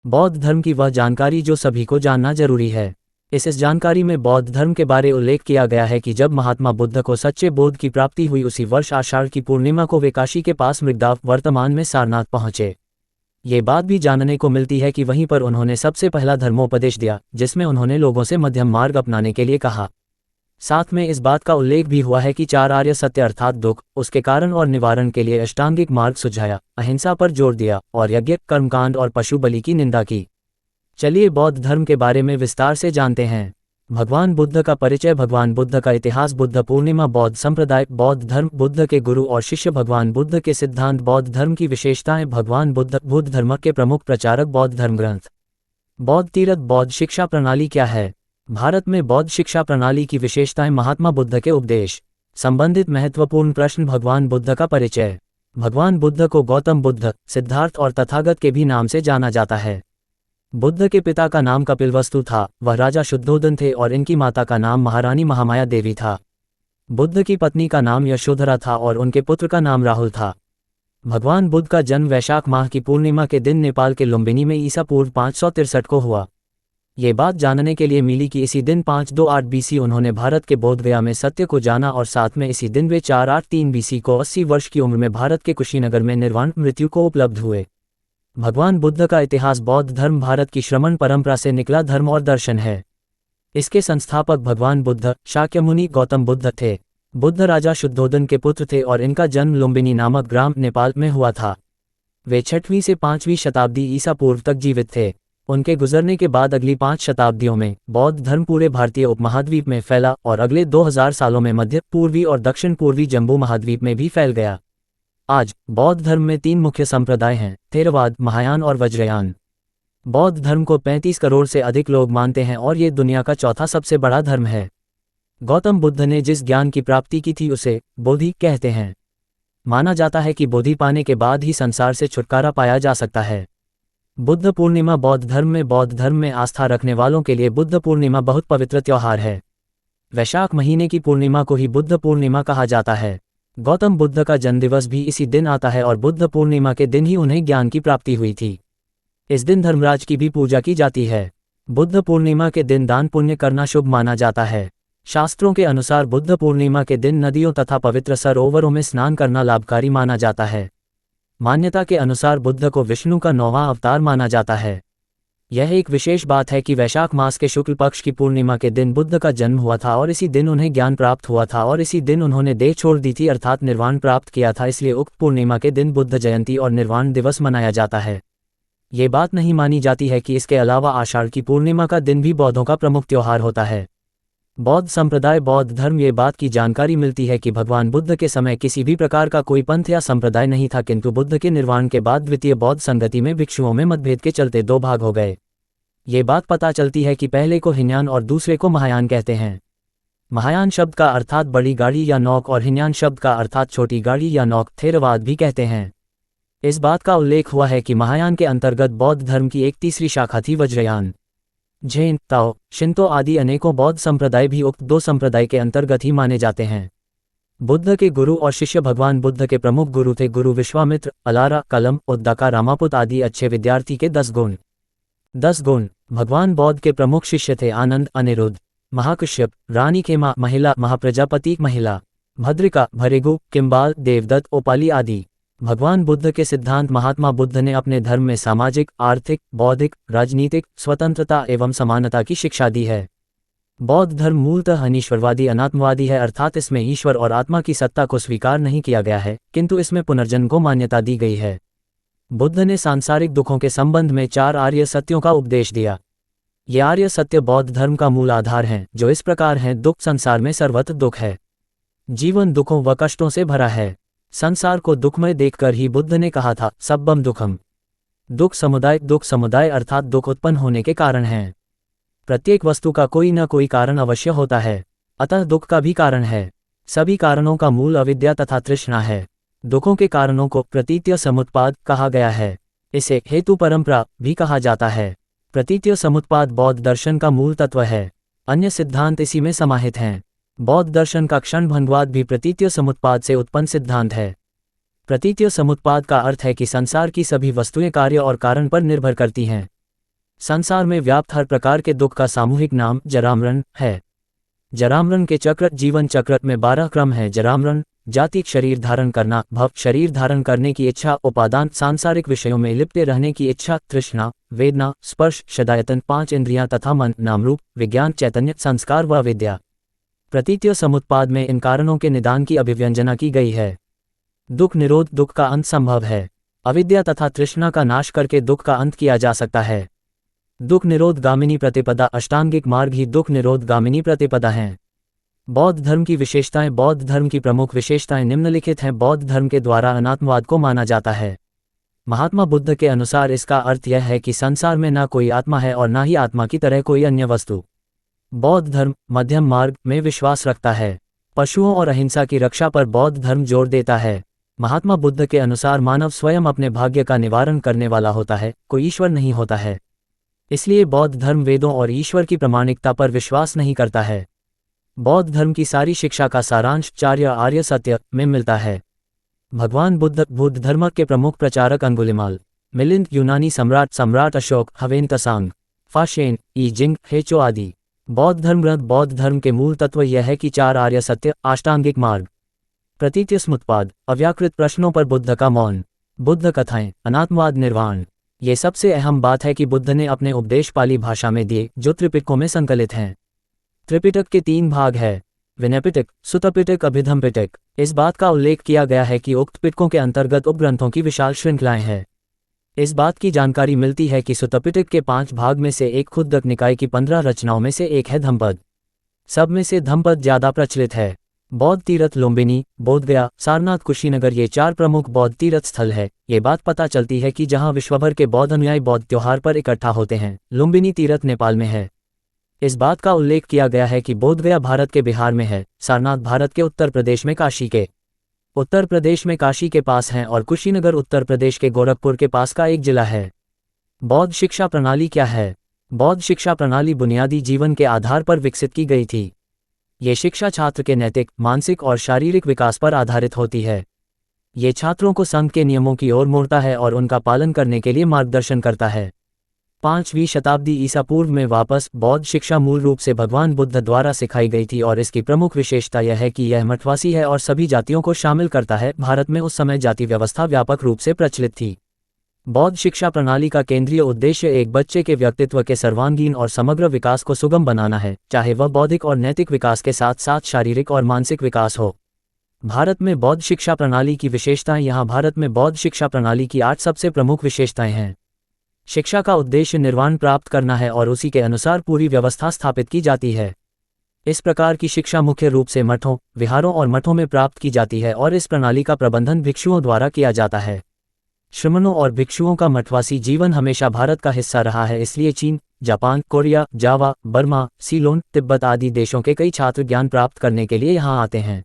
बौद्ध धर्म की वह जानकारी जो सभी को जानना जरूरी है। इस जानकारी में बौद्ध धर्म के बारे उल्लेख किया गया है कि जब महात्मा बुद्ध को सच्चे बोध की प्राप्ति हुई उसी वर्ष आषाढ़ की पूर्णिमा को वे काशी के पास मृगदाव वर्तमान में सारनाथ पहुंचे। ये बात भी जानने को मिलती है कि वहीं पर उन्होंने सबसे पहला धर्मोपदेश दिया, जिसमें उन्होंने लोगों से मध्यम मार्ग अपनाने के लिए कहा। साथ में इस बात का उल्लेख भी हुआ है कि 4 आर्य सत्य अर्थात दुख, उसके कारण और निवारण के लिए अष्टांगिक मार्ग सुझाया, अहिंसा पर जोर दिया और यज्ञ, कर्मकांड और पशु बलि की निंदा की। चलिए बौद्ध धर्म के बारे में विस्तार से जानते हैं। भगवान बुद्ध का परिचय। भगवान बुद्ध का इतिहास। बुद्ध पूर्णिमा। बौद्ध संप्रदाय। बौद्ध धर्म। बुद्ध के गुरु और शिष्य। भगवान बुद्ध के सिद्धांत। बौद्ध धर्म की विशेषताएं। भगवान बुद्ध धर्म के प्रमुख प्रचारक। बौद्ध धर्म ग्रंथ। बौद्ध तीर्थ। बौद्ध शिक्षा प्रणाली क्या है? भारत में बौद्ध शिक्षा प्रणाली की विशेषताएं। महात्मा बुद्ध के उपदेश। संबंधित महत्वपूर्ण प्रश्न। भगवान बुद्ध का परिचय। भगवान बुद्ध को गौतम बुद्ध, सिद्धार्थ और तथागत के भी नाम से जाना जाता है। बुद्ध के पिता का नाम कपिलवस्तु था, वह राजा शुद्धोदन थे और इनकी माता का नाम महारानी महामाया देवी था। बुद्ध की पत्नी का नाम यशोधरा था और उनके पुत्र का नाम राहुल था। भगवान बुद्ध का जन्म वैशाख माह की पूर्णिमा के दिन नेपाल के लुम्बिनी में ईसा पूर्व 563 को हुआ। ये बात जानने के लिए मिली कि इसी दिन 528 BC उन्होंने भारत के बोधगया में सत्य को जाना और साथ में इसी दिन वे 483 BC को 80 वर्ष की उम्र में भारत के कुशीनगर में निर्वाण मृत्यु को उपलब्ध हुए। भगवान बुद्ध का इतिहास। बौद्ध धर्म भारत की श्रमण परंपरा से निकला धर्म और दर्शन है। इसके संस्थापक भगवान बुद्ध, शाक्यमुनि गौतम बुद्ध थे। बुद्ध राजा शुद्धोदन के पुत्र थे और इनका जन्म लुम्बिनी नामक ग्राम नेपाल में हुआ था। वे 6वीं से 5वीं शताब्दी ईसा पूर्व तक जीवित थे। उनके गुजरने के बाद अगली 5 शताब्दियों में बौद्ध धर्म पूरे भारतीय उपमहाद्वीप में फैला और अगले 2000 सालों में मध्य पूर्वी और दक्षिण पूर्वी जम्बू महाद्वीप में भी फैल गया। आज बौद्ध धर्म में 3 मुख्य संप्रदाय हैं, थेरवाद, महायान और वज्रयान। बौद्ध धर्म को 35 करोड़ से अधिक लोग मानते हैं और ये दुनिया का चौथा सबसे बड़ा धर्म है। गौतम बुद्ध ने जिस ज्ञान की प्राप्ति की थी उसे बोधि कहते हैं। माना जाता है कि बोधि पाने के बाद ही संसार से छुटकारा पाया जा सकता है। बुद्ध पूर्णिमा। बौद्ध धर्म में आस्था रखने वालों के लिए बुद्ध पूर्णिमा बहुत पवित्र त्योहार है। वैशाख महीने की पूर्णिमा को ही बुद्ध पूर्णिमा कहा जाता है। गौतम बुद्ध का जन्मदिवस भी इसी दिन आता है और बुद्ध पूर्णिमा के दिन ही उन्हें ज्ञान की प्राप्ति हुई थी। इस दिन धर्मराज की भी पूजा की जाती है। बुद्ध पूर्णिमा के दिन दान पुण्य करना शुभ माना जाता है। शास्त्रों के अनुसार बुद्ध पूर्णिमा के दिन नदियों तथा पवित्र सरोवरों में स्नान करना लाभकारी माना जाता है। मान्यता के अनुसार बुद्ध को विष्णु का 9वां अवतार माना जाता है। यह एक विशेष बात है कि वैशाख मास के शुक्ल पक्ष की पूर्णिमा के दिन बुद्ध का जन्म हुआ था और इसी दिन उन्हें ज्ञान प्राप्त हुआ था और इसी दिन उन्होंने देह छोड़ दी थी अर्थात निर्वाण प्राप्त किया था। इसलिए उक्त पूर्णिमा के दिन बुद्ध जयंती और निर्वाण दिवस मनाया जाता है। ये बात नहीं मानी जाती है कि इसके अलावा आषाढ़ की पूर्णिमा का दिन भी बौद्धों का प्रमुख त्योहार होता है। बौद्ध संप्रदाय। बौद्ध धर्म। ये बात की जानकारी मिलती है कि भगवान बुद्ध के समय किसी भी प्रकार का कोई पंथ या संप्रदाय नहीं था, किंतु बुद्ध के निर्वाण के बाद द्वितीय बौद्ध संगति में भिक्षुओं में मतभेद के चलते 2 भाग हो गए। ये बात पता चलती है कि पहले को हीनयान और दूसरे को महायान कहते हैं। महायान शब्द का अर्थात बड़ी गाड़ी या नौक और हीनयान शब्द का अर्थात छोटी गाड़ी या नौक थेरवाद भी कहते हैं। इस बात का उल्लेख हुआ है कि महायान के अंतर्गत बौद्ध धर्म की एक तीसरी शाखा थी वज्रयान। जैन, ताओ, शिंतो आदि अनेकों बौद्ध संप्रदाय भी उक्त 2 संप्रदाय के अंतर्गत ही माने जाते हैं। बुद्ध के गुरु और शिष्य। भगवान बुद्ध के प्रमुख गुरु थे गुरु विश्वामित्र, अलारा, कलम, उद्दाका, रामापुत आदि अच्छे विद्यार्थी के 10 गुण। भगवान बौद्ध के प्रमुख शिष्य थे आनंद, अनिरुद्ध, महाकश्यप, रानी खेमा महिला, महाप्रजापति महिला, भद्रिका, भृगु, किंबाल, देवदत्त, ओपाली आदि। भगवान बुद्ध के सिद्धांत। महात्मा बुद्ध ने अपने धर्म में सामाजिक, आर्थिक, बौद्धिक, राजनीतिक स्वतंत्रता एवं समानता की शिक्षा दी है। बौद्ध धर्म मूलतः अनीश्वरवादी अनात्मवादी है अर्थात इसमें ईश्वर और आत्मा की सत्ता को स्वीकार नहीं किया गया है, किंतु इसमें पुनर्जन्म को मान्यता दी गई है। बुद्ध ने सांसारिक दुखों के संबंध में 4 आर्य सत्यों का उपदेश दिया। ये आर्य सत्य बौद्ध धर्म का मूल आधार हैं, जो इस प्रकार हैं। दुख। संसार में सर्वत्र दुख है। जीवन दुखों व कष्टों से भरा है। संसार को दुखमय देखकर ही बुद्ध ने कहा था सब्बम दुखम। दुख समुदाय अर्थात दुख उत्पन्न होने के कारण हैं। प्रत्येक वस्तु का कोई न कोई कारण अवश्य होता है, अतः दुख का भी कारण है। सभी कारणों का मूल अविद्या तथा तृष्णा है। दुखों के कारणों को प्रतीत्य समुत्पाद कहा गया है। इसे हेतु परंपरा भी कहा जाता है। प्रतीत्य समुत्पाद बौद्ध दर्शन का मूल तत्व है। अन्य सिद्धांत इसी में समाहित हैं। बौद्ध दर्शन का क्षणभंगवाद भी प्रतीत्य समुत्पाद से उत्पन्न सिद्धांत है। प्रतीत्य समुत्पाद का अर्थ है कि संसार की सभी वस्तुएं कार्य और कारण पर निर्भर करती हैं। संसार में व्याप्त हर प्रकार के दुख का सामूहिक नाम जरामरण है। जरामरण के चक्र जीवन चक्र में 12 क्रम है। जरामरण जातिक शरीर धारण करना, भव शरीर धारण करने की इच्छा, उपादान सांसारिक विषयों में लिप्टे रहने की इच्छा, तृष्णा, वेदना, स्पर्श, शदायतन 5 इंद्रियां तथा मन, नामरूप, विज्ञान, चैतन्य, संस्कार व विद्या। प्रतीत्य समुत्पाद में इन कारणों के निदान की अभिव्यंजना की गई है। दुख निरोध दुख का अंत संभव है। अविद्या तथा तृष्णा का नाश करके दुख का अंत किया जा सकता है। दुख निरोध गामिनी प्रतिपदा अष्टांगिक मार्ग ही दुख निरोध गामिनी प्रतिपदा हैं। बौद्ध धर्म की विशेषताएं। बौद्ध धर्म की प्रमुख विशेषताएं निम्नलिखित हैं। बौद्ध धर्म के द्वारा अनात्मवाद को माना जाता है। महात्मा बुद्ध के अनुसार इसका अर्थ यह है कि संसार में ना कोई आत्मा है और ना ही आत्मा की तरह कोई अन्य वस्तु। बौद्ध धर्म मध्यम मार्ग में विश्वास रखता है। पशुओं और अहिंसा की रक्षा पर बौद्ध धर्म जोर देता है। महात्मा बुद्ध के अनुसार मानव स्वयं अपने भाग्य का निवारण करने वाला होता है, कोई ईश्वर नहीं होता है। इसलिए बौद्ध धर्म वेदों और ईश्वर की प्रामाणिकता पर विश्वास नहीं करता है। बौद्ध धर्म की सारी शिक्षा का सारांश चार्य आर्य सत्य में मिलता है। भगवान बुद्ध धर्म के प्रमुख प्रचारक अंगुलिमाल, मिलिंद यूनानी सम्राट अशोक, हवेन त्सांग, फाशेन, ई जिंग, हेचो आदि। बौद्ध धर्म ग्रंथ। बौद्ध धर्म के मूल तत्व यह है कि 4 आर्य सत्य, अष्टांगिक मार्ग, प्रतीत्य समुत्पाद, अव्याकृत प्रश्नों पर बुद्ध का मौन, बुद्ध कथाएं, अनात्मवाद, निर्वाण। ये सबसे अहम बात है कि बुद्ध ने अपने उपदेश पाली भाषा में दिए, जो त्रिपिटकों में संकलित हैं। त्रिपिटक के 3 भाग है, विनय पिटक, सुत्त पिटक, अभिधम पिटक। इस बात का उल्लेख किया गया है कि उक्त पिटकों के अंतर्गत उपग्रंथों की विशाल श्रृंखलाएं हैं। इस बात की जानकारी मिलती है कि सुत्त पिटक के 5 भाग में से एक खुद्दक निकाय की 15 रचनाओं में से एक है धम्मपद। सब में से धम्मपद ज्यादा प्रचलित है। बौद्ध तीर्थ लुम्बिनी, बोधगया, सारनाथ, कुशीनगर ये 4 प्रमुख बौद्ध तीर्थ स्थल है। ये बात पता चलती है कि जहां विश्वभर के बौद्ध अनुयायी बौद्ध त्योहार पर इकट्ठा होते हैं। लुम्बिनी तीर्थ नेपाल में है। इस बात का उल्लेख किया गया है कि बोधगया भारत के बिहार में है, सारनाथ भारत के उत्तर प्रदेश में काशी के पास हैं और कुशीनगर उत्तर प्रदेश के गोरखपुर के पास का एक जिला है। बौद्ध शिक्षा प्रणाली क्या है? बौद्ध शिक्षा प्रणाली बुनियादी जीवन के आधार पर विकसित की गई थी। ये शिक्षा छात्र के नैतिक, मानसिक और शारीरिक विकास पर आधारित होती है। ये छात्रों को संघ के नियमों की ओर मोड़ता है और उनका पालन करने के लिए मार्गदर्शन करता है। 5वीं शताब्दी ईसा पूर्व में वापस बौद्ध शिक्षा मूल रूप से भगवान बुद्ध द्वारा सिखाई गई थी और इसकी प्रमुख विशेषता यह है कि यह मठवासी है और सभी जातियों को शामिल करता है। भारत में उस समय जाति व्यवस्था व्यापक रूप से प्रचलित थी। बौद्ध शिक्षा प्रणाली का केंद्रीय उद्देश्य एक बच्चे के व्यक्तित्व के सर्वांगीण और समग्र विकास को सुगम बनाना है, चाहे वह बौद्धिक और नैतिक विकास के साथ साथ शारीरिक और मानसिक विकास हो। भारत में बौद्ध शिक्षा प्रणाली की विशेषताएं। यहाँ भारत में बौद्ध शिक्षा प्रणाली की 8 सबसे प्रमुख विशेषताएं हैं। शिक्षा का उद्देश्य निर्वाण प्राप्त करना है और उसी के अनुसार पूरी व्यवस्था स्थापित की जाती है। इस प्रकार की शिक्षा मुख्य रूप से मठों, विहारों और मठों में प्राप्त की जाती है और इस प्रणाली का प्रबंधन भिक्षुओं द्वारा किया जाता है। श्रमणों और भिक्षुओं का मठवासी जीवन हमेशा भारत का हिस्सा रहा है, इसलिए चीन, जापान, कोरिया, जावा, बर्मा, सीलोन, तिब्बत आदि देशों के कई छात्र ज्ञान प्राप्त करने के लिए यहाँ आते हैं।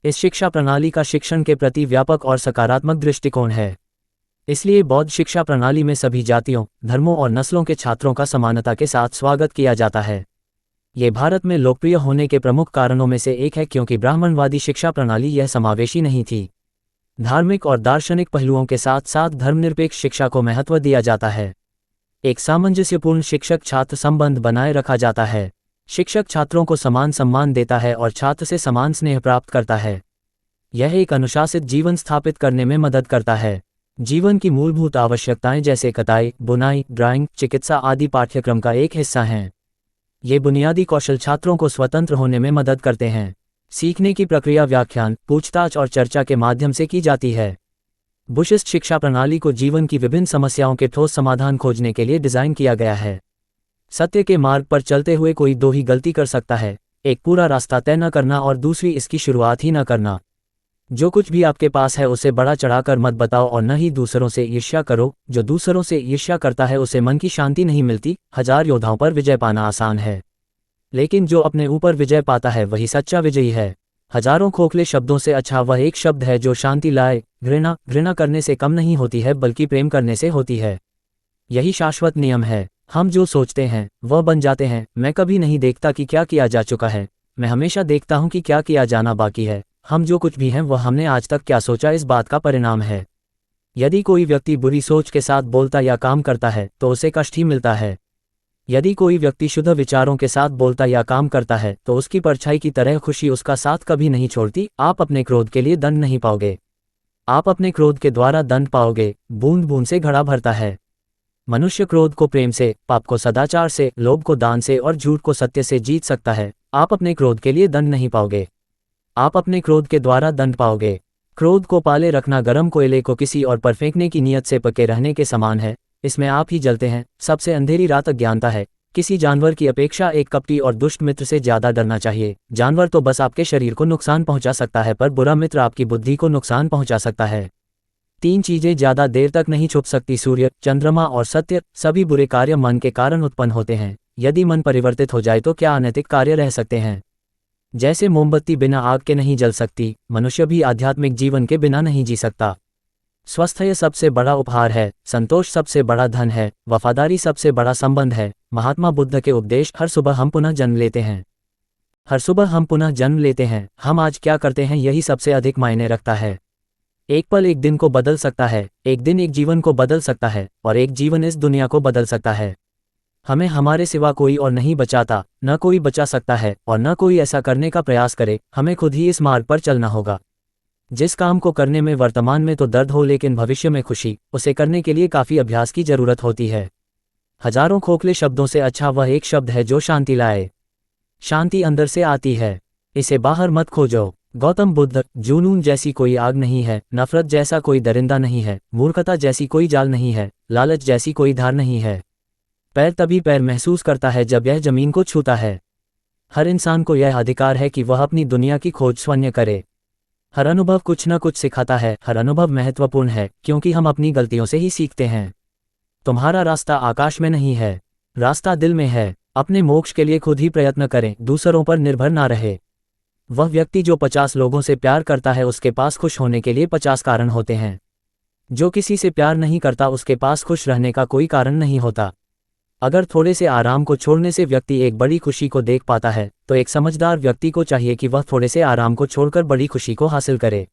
इस शिक्षा प्रणाली का शिक्षण के प्रति व्यापक और सकारात्मक दृष्टिकोण है। इसलिए बौद्ध शिक्षा प्रणाली में सभी जातियों, धर्मों और नस्लों के छात्रों का समानता के साथ स्वागत किया जाता है। ये भारत में लोकप्रिय होने के प्रमुख कारणों में से एक है क्योंकि ब्राह्मणवादी शिक्षा प्रणाली यह समावेशी नहीं थी। धार्मिक और दार्शनिक पहलुओं के साथ साथ धर्मनिरपेक्ष शिक्षा को महत्व दिया जाता है। एक सामंजस्यपूर्ण शिक्षक छात्र संबंध बनाए रखा जाता है। शिक्षक छात्रों को समान सम्मान देता है और छात्र से समान स्नेह प्राप्त करता है। यह एक अनुशासित जीवन स्थापित करने में मदद करता है। जीवन की मूलभूत आवश्यकताएं जैसे कताई, बुनाई, ड्राइंग, चिकित्सा आदि पाठ्यक्रम का एक हिस्सा हैं। ये बुनियादी कौशल छात्रों को स्वतंत्र होने में मदद करते हैं। सीखने की प्रक्रिया व्याख्यान, पूछताछ और चर्चा के माध्यम से की जाती है। बुशिस्ट शिक्षा प्रणाली को जीवन की विभिन्न समस्याओं के ठोस समाधान खोजने के लिए डिजाइन किया गया है। सत्य के मार्ग पर चलते हुए कोई 2 ही गलती कर सकता है, एक पूरा रास्ता तय न करना और दूसरी इसकी शुरुआत ही न करना। जो कुछ भी आपके पास है उसे बड़ा चढ़ाकर मत बताओ और न ही दूसरों से ईर्ष्या करो। जो दूसरों से ईर्ष्या करता है उसे मन की शांति नहीं मिलती। 1000 योद्धाओं पर विजय पाना आसान है, लेकिन जो अपने ऊपर विजय पाता है वही सच्चा विजयी है। हजारों खोखले शब्दों से अच्छा वह एक शब्द है जो शांति लाए। घृणा करने से कम नहीं होती है बल्कि प्रेम करने से होती है। यही शाश्वत नियम है। हम जो सोचते हैं वह बन जाते हैं। मैं कभी नहीं देखता कि क्या किया जा चुका है, मैं हमेशा देखता हूं कि क्या किया जाना बाकी है। हम जो कुछ भी हैं वह हमने आज तक क्या सोचा इस बात का परिणाम है। यदि कोई व्यक्ति बुरी सोच के साथ बोलता या काम करता है तो उसे कष्ट ही मिलता है। यदि कोई व्यक्ति शुद्ध विचारों के साथ बोलता या काम करता है तो उसकी परछाई की तरह खुशी उसका साथ कभी नहीं छोड़ती। आप अपने क्रोध के लिए दंड नहीं पाओगे, आप अपने क्रोध के द्वारा दंड पाओगे। बूंद बूंद से घड़ा भरता है। मनुष्य क्रोध को प्रेम से, पाप को सदाचार से, लोभ को दान से और झूठ को सत्य से जीत सकता है। आप अपने क्रोध के लिए दंड नहीं पाओगे, आप अपने क्रोध के द्वारा दंड पाओगे। क्रोध को पाले रखना गर्म कोयले को किसी और पर फेंकने की नीयत से पके रहने के समान है। इसमें आप ही जलते हैं। सबसे अंधेरी रात अज्ञानता है। किसी जानवर की अपेक्षा एक कपटी और दुष्ट मित्र से ज्यादा डरना चाहिए। जानवर तो बस आपके शरीर को नुकसान पहुंचा सकता है, पर बुरा मित्र आपकी बुद्धि को नुकसान पहुंचा सकता है। 3 चीजें ज्यादा देर तक नहीं छुप सकती, सूर्य, चंद्रमा और सत्य। सभी बुरे कार्य मन के कारण उत्पन्न होते हैं। यदि मन परिवर्तित हो जाए तो क्या अनैतिक कार्य रह सकते हैं? जैसे मोमबत्ती बिना आग के नहीं जल सकती, मनुष्य भी आध्यात्मिक जीवन के बिना नहीं जी सकता। स्वास्थ्य सबसे बड़ा उपहार है, संतोष सबसे बड़ा धन है, वफादारी सबसे बड़ा संबंध है। महात्मा बुद्ध के उपदेश। हर सुबह हम पुनः जन्म लेते हैं, हर सुबह हम पुनः जन्म लेते हैं। हम आज क्या करते हैं यही सबसे अधिक मायने रखता है। एक पल एक दिन को बदल सकता है, एक दिन एक जीवन को बदल सकता है, और एक जीवन इस दुनिया को बदल सकता है। हमें हमारे सिवा कोई और नहीं बचाता, न कोई बचा सकता है, और न कोई ऐसा करने का प्रयास करे। हमें खुद ही इस मार्ग पर चलना होगा। जिस काम को करने में वर्तमान में तो दर्द हो लेकिन भविष्य में खुशी, उसे करने के लिए काफी अभ्यास की जरूरत होती है। हजारों खोखले शब्दों से अच्छा वह एक शब्द है जो शांति लाए। शांति अंदर से आती है, इसे बाहर मत खोजो। गौतम बुद्ध। जुनून जैसी कोई आग नहीं है, नफरत जैसा कोई दरिंदा नहीं है, मूर्खता जैसी कोई जाल नहीं है, लालच जैसी कोई धार नहीं है। पैर तभी पैर महसूस करता है जब यह जमीन को छूता है। हर इंसान को यह अधिकार है कि वह अपनी दुनिया की खोज स्वयं करे। हर अनुभव कुछ न कुछ सिखाता है, हर अनुभव महत्वपूर्ण है, क्योंकि हम अपनी गलतियों से ही सीखते हैं। तुम्हारा रास्ता आकाश में नहीं है, रास्ता दिल में है। अपने मोक्ष के लिए खुद ही प्रयत्न करें, दूसरों पर निर्भर ना रहे। वह व्यक्ति जो 50 लोगों से प्यार करता है उसके पास खुश होने के लिए 50 कारण होते हैं। जो किसी से प्यार नहीं करता उसके पास खुश रहने का कोई कारण नहीं होता। अगर थोड़े से आराम को छोड़ने से व्यक्ति एक बड़ी खुशी को देख पाता है तो एक समझदार व्यक्ति को चाहिए कि वह थोड़े से आराम को छोड़कर बड़ी खुशी को हासिल करे।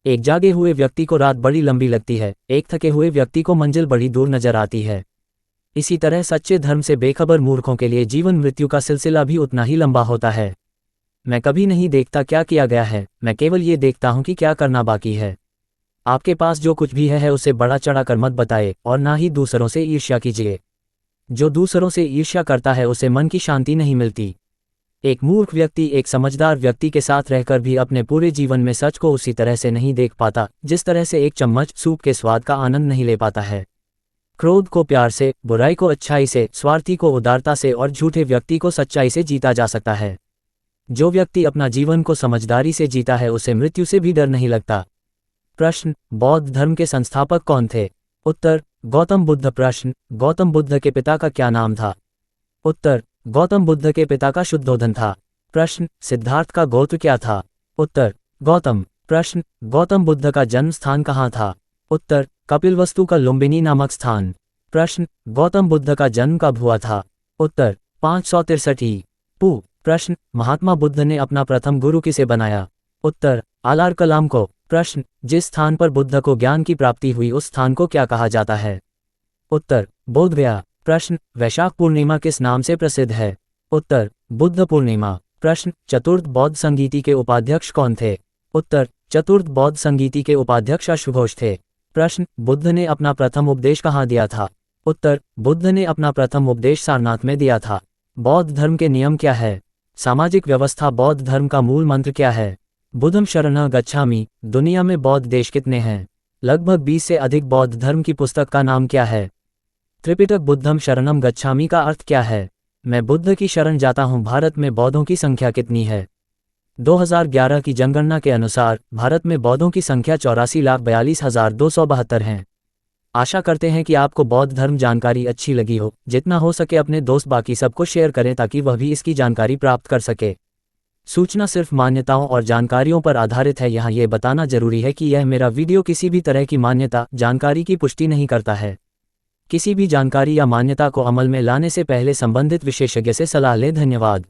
एक जागे हुए व्यक्ति को रात बड़ी लंबी लगती है, एक थके हुए व्यक्ति को मंजिल बड़ी दूर नजर आती है। इसी तरह सच्चे धर्म से बेखबर मूर्खों के लिए जीवन मृत्यु का सिलसिला भी उतना ही लंबा होता है। मैं कभी नहीं देखता क्या किया गया है, मैं केवल ये देखता हूं कि क्या करना बाकी है। आपके पास जो कुछ भी है उसे बड़ा चढ़ाकर मत बताए, और ना ही दूसरों से ईर्ष्या कीजिए। जो दूसरों से ईर्ष्या करता है उसे मन की शांति नहीं मिलती। एक मूर्ख व्यक्ति एक समझदार व्यक्ति के साथ रहकर भी अपने पूरे जीवन में सच को उसी तरह से नहीं देख पाता जिस तरह से एक चम्मच सूप के स्वाद का आनंद नहीं ले पाता है। क्रोध को प्यार से, बुराई को अच्छाई से, स्वार्थी को उदारता से और झूठे व्यक्ति को सच्चाई से जीता जा सकता है। जो व्यक्ति अपना जीवन को समझदारी से जीता है उसे मृत्यु से भी डर नहीं लगता। प्रश्न: बौद्ध धर्म के संस्थापक कौन थे? उत्तर: गौतम बुद्ध। प्रश्न: गौतम बुद्ध के पिता का क्या नाम था? उत्तर: गौतम बुद्ध के पिता का शुद्धोधन था। प्रश्न: सिद्धार्थ का गोत्र क्या था? उत्तर: गौतम। प्रश्न: गौतम बुद्ध का जन्म स्थान कहाँ था? उत्तर: कपिलवस्तु का लुम्बिनी नामक स्थान। प्रश्न: गौतम बुद्ध का जन्म कब हुआ था? उत्तर: 563 पू। प्रश्न: महात्मा बुद्ध ने अपना प्रथम गुरु किसे बनाया? उत्तर: आलार कलाम को। प्रश्न: जिस स्थान पर बुद्ध को ज्ञान की प्राप्ति हुई उस स्थान को क्या कहा जाता है? उत्तर: बोधगया। प्रश्न: वैशाख पूर्णिमा किस नाम से प्रसिद्ध है? उत्तर: बुद्ध पूर्णिमा। प्रश्न: चतुर्थ बौद्ध संगीति के उपाध्यक्ष कौन थे? उत्तर: चतुर्थ बौद्ध संगीति के उपाध्यक्ष अश्वघोष थे। प्रश्न: बुद्ध ने अपना प्रथम उपदेश कहाँ दिया था? उत्तर: बुद्ध ने अपना प्रथम उपदेश सारनाथ में दिया था। बौद्ध धर्म के नियम क्या है? सामाजिक व्यवस्था। बौद्ध धर्म का मूल मंत्र क्या है? बुद्धं शरणं गच्छामि। दुनिया में बौद्ध देश कितने हैं? लगभग 20 से अधिक। बौद्ध धर्म की पुस्तक का नाम क्या है? त्रिपिटक। बुद्धं शरणं गच्छामि का अर्थ क्या है? मैं बुद्ध की शरण जाता हूं। भारत में बौद्धों की संख्या कितनी है? 2011 की जनगणना के अनुसार भारत में बौद्धों की संख्या 84,42,272 है। आशा करते हैं कि आपको बौद्ध धर्म जानकारी अच्छी लगी हो। जितना हो सके अपने दोस्त बाकी सबको शेयर करें ताकि वह भी इसकी जानकारी प्राप्त कर सके। सूचना सिर्फ मान्यताओं और जानकारियों पर आधारित है। यहाँ ये बताना जरूरी है कि यह मेरा वीडियो किसी भी तरह की मान्यता, जानकारी की पुष्टि नहीं करता है। किसी भी जानकारी या मान्यता को अमल में लाने से पहले संबंधित विशेषज्ञ से सलाह लें। धन्यवाद।